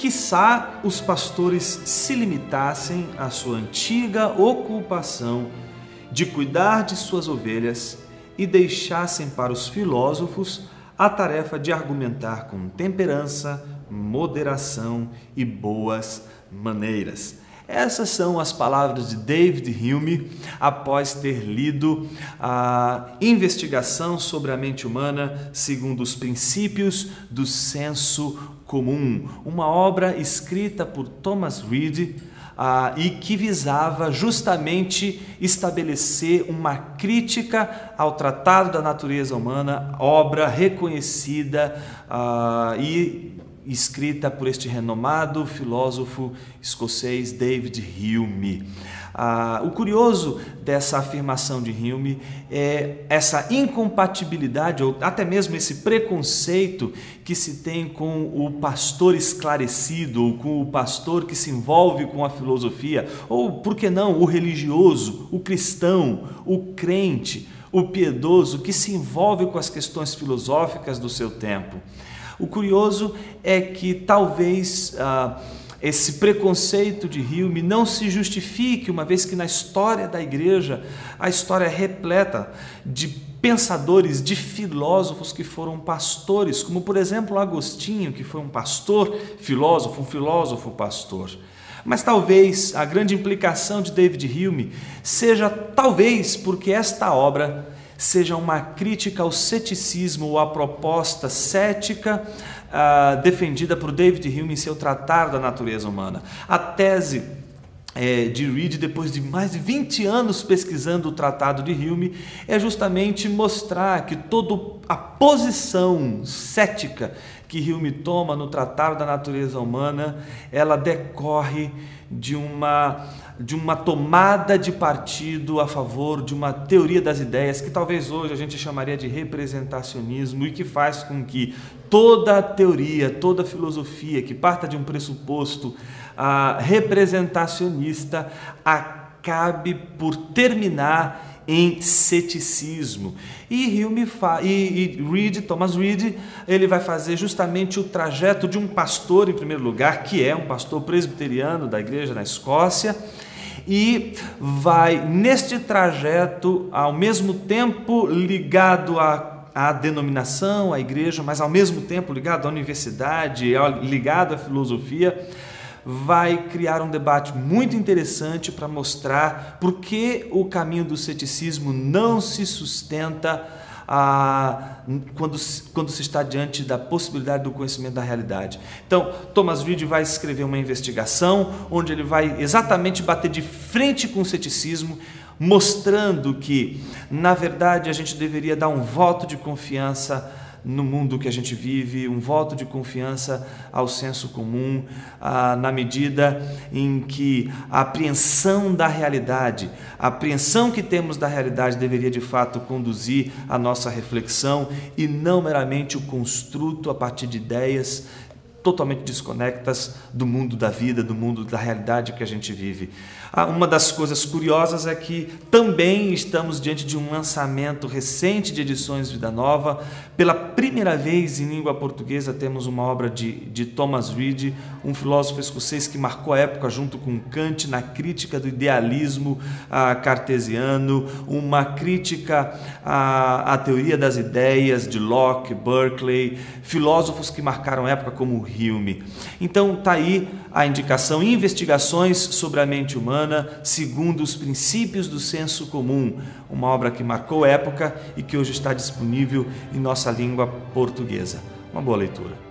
quiçá os pastores se limitassem à sua antiga ocupação de cuidar de suas ovelhas e deixassem para os filósofos a tarefa de argumentar com temperança, moderação e boas maneiras. Essas são as palavras de David Hume após ter lido a investigação sobre a mente humana segundo os princípios do senso comum, uma obra escrita por Thomas Reid e que visava justamente estabelecer uma crítica ao Tratado da Natureza Humana, obra reconhecida e escrita por este renomado filósofo escocês David Hume. O curioso dessa afirmação de Hume é essa incompatibilidade, ou até mesmo esse preconceito que se tem com o pastor esclarecido, ou com o pastor que se envolve com a filosofia, ou, por que não, o religioso, o cristão, o crente, o piedoso que se envolve com as questões filosóficas do seu tempo. O curioso é que talvez esse preconceito de Hume não se justifique, uma vez que na história da igreja, a história é repleta de pensadores, de filósofos que foram pastores, como por exemplo Agostinho, que foi um pastor filósofo, um filósofo pastor. Mas talvez a grande implicação de David Hume seja talvez porque esta obra seja uma crítica ao ceticismo ou à proposta cética defendida por David Hume em seu Tratado da Natureza Humana. A tese de Reid, depois de mais de 20 anos pesquisando o Tratado de Hume, é justamente mostrar que toda a posição cética que Hume toma no Tratado da Natureza Humana, ela decorre de uma tomada de partido a favor de uma teoria das ideias que talvez hoje a gente chamaria de representacionismo e que faz com que toda teoria, toda filosofia que parta de um pressuposto representacionista acabe por terminar em ceticismo. E Thomas Reid, ele vai fazer justamente o trajeto de um pastor, em primeiro lugar, que é um pastor presbiteriano da igreja na Escócia, e vai, neste trajeto, ao mesmo tempo ligado à denominação, à igreja, mas ao mesmo tempo ligado à universidade, ligado à filosofia, vai criar um debate muito interessante para mostrar por que o caminho do ceticismo não se sustenta quando se está diante da possibilidade do conhecimento da realidade. Então, Thomas Reid vai escrever uma investigação onde ele vai exatamente bater de frente com o ceticismo, mostrando que, na verdade, a gente deveria dar um voto de confiança no mundo que a gente vive, um voto de confiança ao senso comum, na medida em que a apreensão da realidade, a apreensão que temos da realidade deveria de fato conduzir a nossa reflexão e não meramente o construto a partir de ideias totalmente desconectas do mundo da vida, do mundo da realidade que a gente vive. Uma das coisas curiosas é que também estamos diante de um lançamento recente de edições Vida Nova. Pela primeira vez em língua portuguesa temos uma obra de Thomas Reid, um filósofo escocês que marcou a época junto com Kant na crítica do idealismo cartesiano, uma crítica à teoria das ideias de Locke, Berkeley, filósofos que marcaram a época como Hume. Então está aí a indicação: Investigações sobre a Mente Humana segundo os princípios do senso comum, uma obra que marcou época e que hoje está disponível em nossa língua portuguesa. Uma boa leitura.